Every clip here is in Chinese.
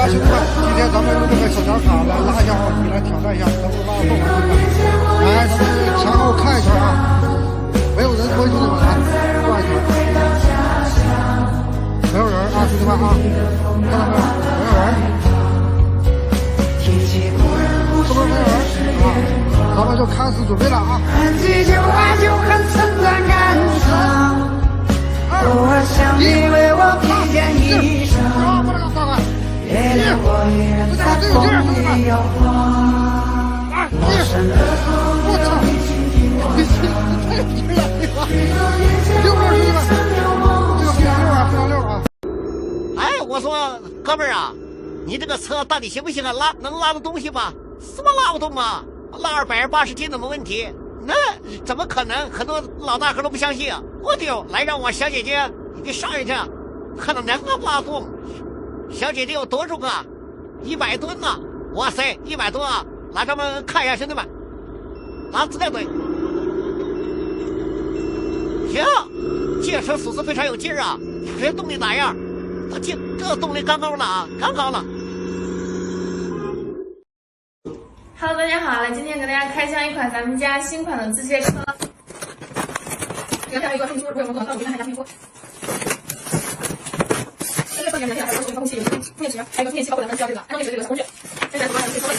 吧，兄弟们，今天咱们用这个小脚卡来拉一下奥迪，来挑战一下能不能拉得动兄弟们。来，咱们前后看一圈啊，没有人推，兄弟们来转一圈。没有人啊，兄弟们啊，看到没有？没有人，是不是没有人啊？咱们就开始准备了啊！一，别让我依然在风里摇晃。我操！你太低了，6分兄弟们，这个非常溜啊，非常溜啊！哎，我说哥们儿啊，你这个车到底行不行啊？能拉得东西吗？什么拉不动啊？拉280斤都没问题，那怎么可能？很多老大哥都不相信啊！我丢，来让我小姐姐你上一下，可能拉不动。小姐姐有多重啊？100吨啊！哇塞，100吨啊！来，咱们看一下，兄弟们，拿资料对。行，这车属实非常有劲儿啊！这动力咋样？这动力刚刚了啊，刚刚了。Hello， 大家好，来今天给大家开箱一款咱们家新款的自卸车。给大家一个配书，如果有什么可能，我们看一下配书。这个侧面呢，还有遥控器，有电池，还有个充电器，包括咱们需要这个安装这个工具。现在主要还有这个车位。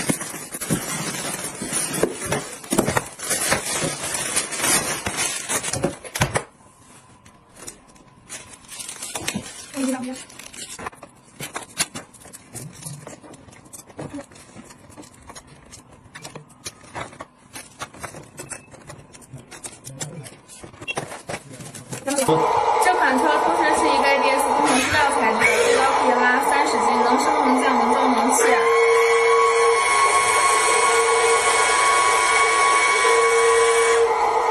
这张片。这款车同时是一个 ABS 工程塑料材质，最高可以拉30斤，能升能降能装能气。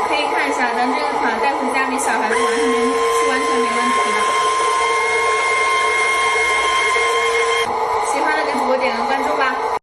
可以看一下，咱这个款带回家里小孩子完全没问题的。